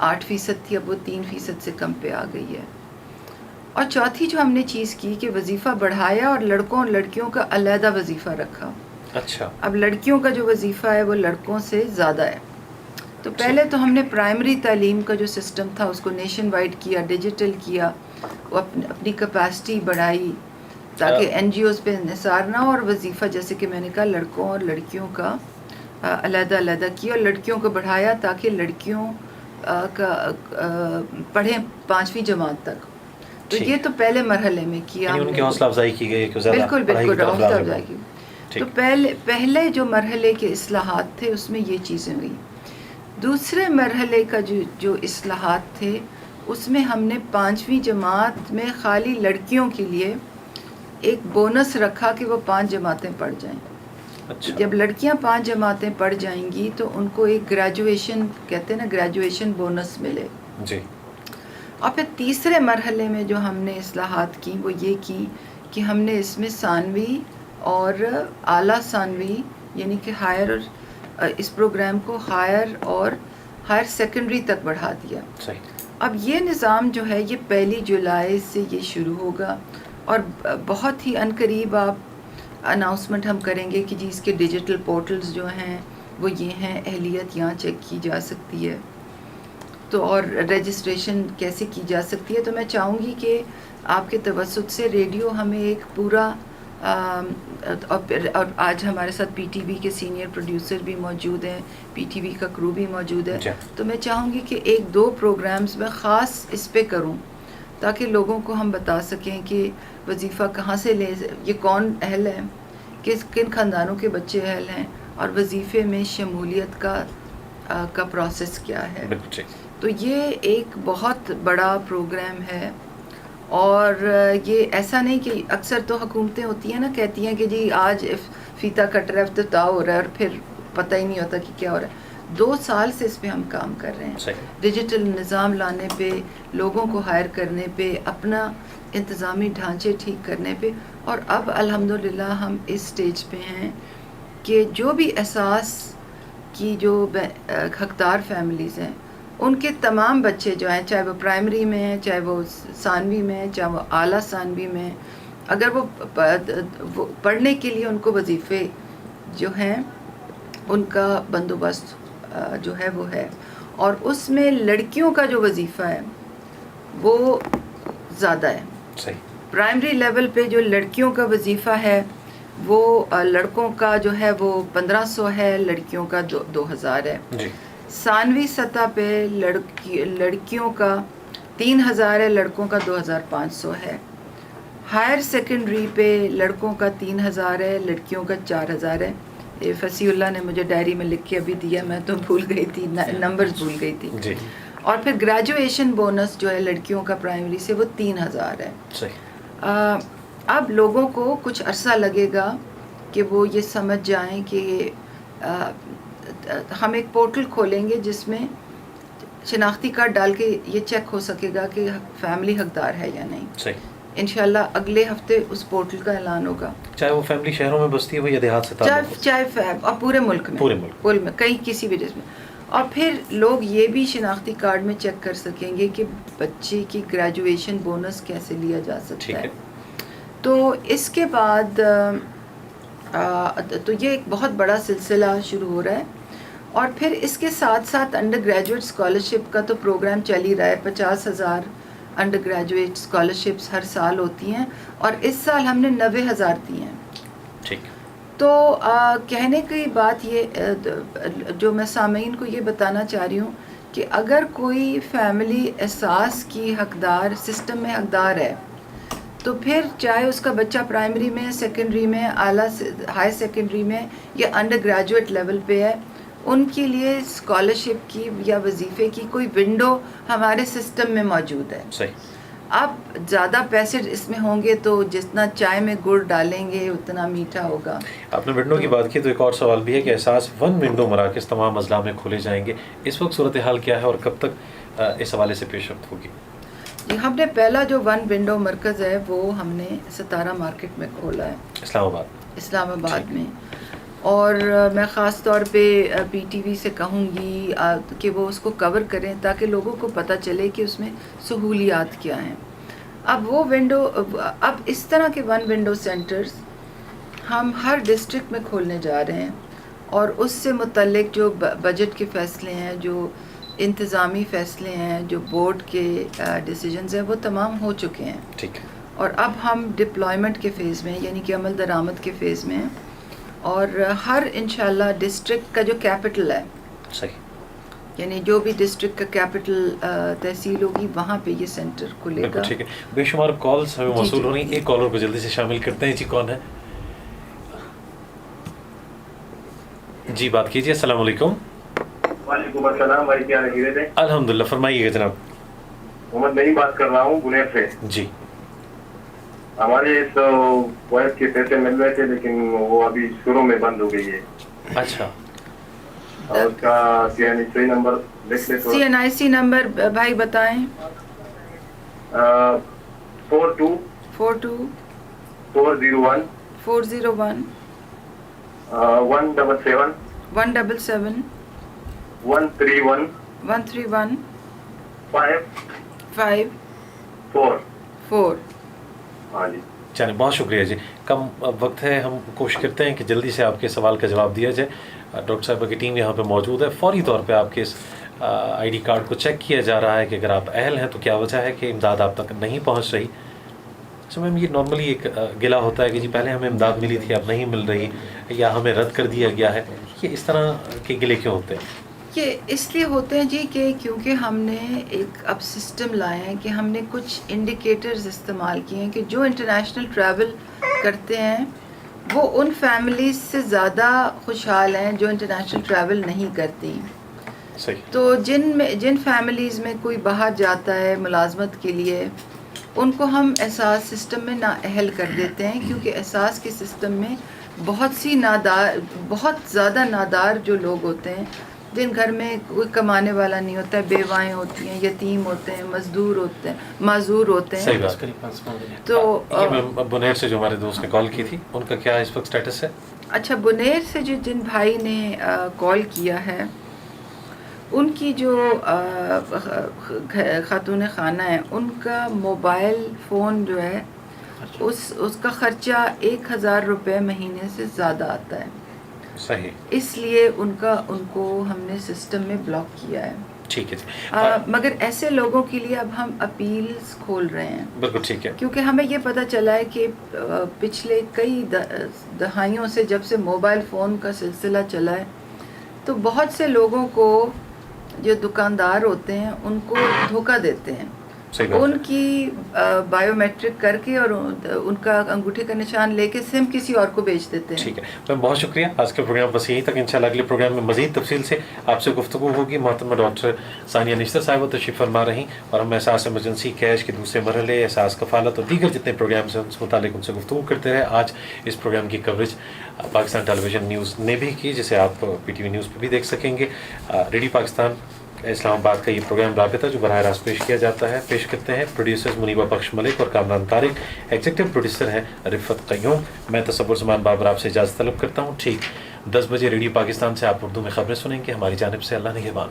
8% थी, अब वो 3% से कम पे आ गई है। और चौथी जो हमने चीज़ की कि वजीफ़ा बढ़ाया और लड़कों और लड़कियों का अलहदा वजीफ़ा रखा। अच्छा। अब लड़कियों का जो वजीफ़ा है वो लड़कों से ज़्यादा है। तो पहले तो हमने प्राइमरी तालीम का जो सिस्टम था उसको नेशन वाइड किया, डिजिटल किया, वो अपनी कैपेसिटी बढ़ाई ताकि NGOs पे निसार ना हो, और वजीफ़ा जैसे कि मैंने कहा लड़कों और लड़कियों का अलग-अलग किया, और लड़कियों को बढ़ाया ताकि लड़कियों का पढ़ें 5वीं जमात तक। तो ये तो पहले मरहले में किया, उनकी हौसला अफजाई की गई कि ज़्यादा बिल्कुल हौसला अफजाई की। तो पहले जो मरहले के इस्लाहात थे उसमें ये चीज़ें हुई। दूसरे मरहले का जो इस्लाहात थे उसमें हमने 5वीं जमात में खाली लड़कियों के लिए एक बोनस रखा कि वो 5 जमातें पढ़ जाएं। अच्छा। जब लड़कियां 5 जमातें पढ़ जाएंगी तो उनको एक ग्रेजुएशन, कहते हैं ना, ग्रेजुएशन बोनस मिले जी। और फिर तीसरे मरहले में जो हमने इस्लाहात की वो ये की कि हमने इसमें सानवी और आला सानवी यानी कि हायर, इस प्रोग्राम को हायर और हायर सेकेंडरी तक बढ़ा दिया। सही। अब ये निज़ाम जो है ये 1 जुलाई से ये शुरू होगा और बहुत ही अनकरीब आप अनाउंसमेंट हम करेंगे कि जी इसके डिजिटल पोर्टल्स जो हैं वो ये हैं, अहलियत यहाँ चेक की जा सकती है तो, और रजिस्ट्रेशन कैसे की जा सकती है। तो मैं चाहूँगी कि आपके तवज्जुह से रेडियो हमें एक पूरा और आज हमारे साथ PTV के सीनियर प्रोड्यूसर भी मौजूद हैं, PTV का क्रू भी मौजूद है, तो मैं चाहूँगी कि 1-2 प्रोग्राम्स में ख़ास इस पे करूँ ताकि लोगों को हम बता सकें कि वजीफ़ा कहाँ से ले, ये कौन अहल है, किन ख़ानदानों के बच्चे अहल हैं और वजीफ़े में शमूलियत का प्रोसेस क्या है। तो ये एक बहुत बड़ा प्रोग्राम है और ये ऐसा नहीं कि अक्सर तो हुकूमतें होती हैं ना, कहती हैं कि जी आज फ़ीता कट रहा है, इफ्तिताह हो रहा है और फिर पता ही नहीं होता कि क्या हो रहा है। 2 साल से इस पे हम काम कर रहे हैं, डिजिटल निज़ाम लाने पे, लोगों को हायर करने पे, अपना इंतज़ामी ढांचे ठीक करने पे, और अब अल्हम्दुलिल्लाह हम इस स्टेज पे हैं कि जो भी एहसास की जो हकदार फैमिलीज़ हैं उनके तमाम बच्चे जो हैं, चाहे वो प्राइमरी में हैं, चाहे वो सानवी में हैं, चाहे वो आला सानवी में, अगर वो पढ़ने के लिए उनको वजीफ़े जो हैं उनका बंदोबस्त जो है वो है, और उसमें लड़कियों का जो वजीफ़ा है वो ज़्यादा है। सही। प्राइमरी लेवल पे जो लड़कियों का वजीफ़ा है वो लड़कों का जो है वो 1500 है, लड़कियों का 2000 है जी। सानवी सतह पे लड़कियों का 3000 है, लड़कों का 2500 है। हायर सेकेंडरी पे लड़कों का 3000 है, लड़कियों का 4000 है। ये फसीउल्लाह ने मुझे डायरी में लिख के अभी दिया, मैं तो भूल गई थी, नंबर्स भूल गई थी जी। और फिर ग्रेजुएशन बोनस जो है लड़कियों का प्राइमरी से वो 3000 है। सही। अब लोगों को कुछ अरसा लगेगा कि वो ये समझ जाएं कि हम एक पोर्टल खोलेंगे जिसमें शनाख्ती कार्ड डाल के ये चेक हो सकेगा कि फैमिली हकदार है या नहीं। सही। इंशाल्लाह अगले हफ्ते उस पोर्टल का ऐलान होगा, चाहे वो फैमिली शहरों में बसती हो या देहात से चाहे और पूरे मुल्क में, कहीं किसी भी जगह में। اور پھر لوگ یہ بھی شناختی کارڈ میں چیک کر سکیں گے کہ بچے کی گریجویشن بونس کیسے لیا جا سکتا ہے. تو اس کے بعد تو یہ ایک بہت بڑا سلسلہ شروع ہو رہا ہے. اور پھر اس کے ساتھ ساتھ انڈر گریجویٹ اسکالرشپ کا تو پروگرام چل ہی رہا ہے. 50,000 انڈر گریجویٹ اسکالرشپس ہر سال ہوتی ہیں اور اس سال ہم نے 90,000 دی ہیں. ٹھیک. تو کہنے کی بات یہ جو میں سامعین کو یہ بتانا چاہ رہی ہوں کہ اگر کوئی فیملی احساس کی حقدار سسٹم میں حقدار ہے تو پھر چاہے اس کا بچہ پرائمری میں، سیکنڈری میں، اعلیٰ ہائی سیکنڈری میں یا انڈر گریجویٹ لیول پہ ہے، ان کے لیے اسکالرشپ کی یا وظیفے کی کوئی ونڈو ہمارے سسٹم میں موجود ہے. صحیح. اب زیادہ پیسے اس میں ہوں گے تو جتنا چائے میں گڑ ڈالیں گے اتنا میٹھا ہوگا. آپ نے ونڈو کی بات کی تو ایک اور سوال بھی ہے کہ احساس ون ونڈو مراکز تمام اضلاع میں کھولے جائیں گے، اس وقت صورتحال کیا ہے اور کب تک اس حوالے سے پیش رفت ہوگی؟ جی ہم نے پہلا جو ون ونڈو مرکز ہے وہ ہم نے ستارہ مارکیٹ میں کھولا ہے، اسلام آباد میں. اور میں خاص طور پہ پی ٹی وی سے کہوں گی کہ وہ اس کو کور کریں تاکہ لوگوں کو پتہ چلے کہ اس میں سہولیات کیا ہیں. اب وہ ونڈو اب اس طرح کے ون ونڈو سینٹرز ہم ہر ڈسٹرکٹ میں کھولنے جا رہے ہیں اور اس سے متعلق جو بجٹ کے فیصلے ہیں، جو انتظامی فیصلے ہیں، جو بورڈ کے ڈیسیجنز ہیں وہ تمام ہو چکے ہیں. ٹھیک. اور اب ہم ڈپلائمنٹ کے فیز میں یعنی کہ عمل درآمد کے فیز میں ہیں اور ہر انشاءاللہ ڈسٹرکٹ کا جو کیپٹل ہے، صحیح، یعنی جو بھی ڈسٹرکٹ کا کیپٹل تحصیل ہوگی وہاں پہ یہ سینٹر کھلے گا. ٹھیک ہے. بے شمار کالز ہمیں موصول ہو رہی ہیں، ایک کالر کو جلدی سے شامل کرتے ہیں. جی کون ہے؟ جی بات کیجیے. السلام علیکم. وعلیکم السلام بھائی، کیا خیریت ہے؟ الحمدللہ. فرمائیے گا جناب. محمد نئی بات کر رہا ہوں بنیر سے. جی. ہمارے اس وائف کے پیسے مل رہے تھے لیکن وہ ابھی شروع میں بند ہو گئی ہے. اچھا. اور اس کا CNIC نمبر لکھ لیں. CNIC نمبر بھائی بتائیں. 42 42 401 401 177 177 131 131 5 4. 4. ہاں جی. چلیں بہت شکریہ جی. کم وقت ہے، ہم کوشش کرتے ہیں کہ جلدی سے آپ کے سوال کا جواب دیا جائے. ڈاکٹر صاحبہ کی ٹیم یہاں پہ موجود ہے. فوری طور پہ آپ کے اس آئی ڈی کارڈ کو چیک کیا جا رہا ہے کہ اگر آپ اہل ہیں تو کیا وجہ ہے کہ امداد آپ تک نہیں پہنچ رہی. سو میم یہ نارملی ایک گلا ہوتا ہے کہ جی پہلے ہمیں امداد ملی تھی اب نہیں مل رہی یا ہمیں رد کر دیا گیا ہے. یہ اس طرح کے گلے کیوں ہوتے ہیں؟ یہ اس لیے ہوتے ہیں جی کہ کیونکہ ہم نے ایک اب سسٹم لایا ہے کہ ہم نے کچھ انڈیکیٹرز استعمال کیے ہیں کہ جو انٹرنیشنل ٹریول کرتے ہیں وہ ان فیملیز سے زیادہ خوشحال ہیں جو انٹرنیشنل ٹریول نہیں کرتی. صحیح. تو جن فیملیز میں کوئی باہر جاتا ہے ملازمت کے لیے ان کو ہم احساس سسٹم میں نااہل کر دیتے ہیں کیونکہ احساس کے سسٹم میں بہت زیادہ نادار جو لوگ ہوتے ہیں جن گھر میں کوئی کمانے والا نہیں ہوتا ہے، بیوائیں ہوتی ہیں، یتیم ہوتے ہیں، مزدور ہوتے ہیں، معذور ہوتے ہیں. صحیح بات. تو یہ بنیر سے جو ہمارے دوست نے کال کی تھی ان کا کیا اس وقت سٹیٹس ہے؟ اچھا، بنیر سے جن بھائی نے کال کیا ہے ان کی جو خاتون خانہ ہے ان کا موبائل فون جو ہے اس کا خرچہ 1,000 روپے مہینے سے زیادہ آتا ہے. صحیح. اس لیے ان کو ہم نے سسٹم میں بلاک کیا ہے. ٹھیک ہے. مگر ایسے لوگوں کے لیے اب ہم اپیلز کھول رہے ہیں. بالکل ٹھیک ہے. کیونکہ ہمیں یہ پتہ چلا ہے کہ پچھلے کئی دہائیوں سے جب سے موبائل فون کا سلسلہ چلا ہے تو بہت سے لوگوں کو جو دکاندار ہوتے ہیں ان کو دھوکہ دیتے ہیں. ان کی بایو میٹرک کر کے اور ان کا انگوٹھے کا نشان لے کے سم کسی اور کو بیچ دیتے ہیں. ٹھیک ہے میم، بہت شکریہ. آج کا پروگرام بس یہیں تک. انشاءاللہ اگلے پروگرام میں مزید تفصیل سے آپ سے گفتگو ہوگی. محترمہ ڈاکٹر ثانیہ نشتر صاحبہ تشریف فرما رہی اور ہم احساس ایمرجنسی کیش کے دوسرے مرحلے، احساس کفالت اور دیگر جتنے پروگرامس ہیں اس متعلق ان سے گفتگو کرتے رہے. آج اس پروگرام کی کوریج پاکستان ٹیلی ویژن نیوز نے بھی کی جسے آپ پی ٹی وی نیوز پہ بھی دیکھ سکیں گے. ریڈیو پاکستان اسلام آباد کا یہ پروگرام رابطہ جو براہ راست پیش کیا جاتا ہے. پیش کرتے ہیں پروڈیوسرز منیبہ بخش ملک اور کامران طارق. ایگزیکٹو پروڈیوسر ہیں رفت قیوم. میں تصور زمان بابر آپ سے اجازت طلب کرتا ہوں. ٹھیک 10 بجے ریڈیو پاکستان سے آپ اردو میں خبریں سنیں گے. ہماری جانب سے اللہ نگہبان.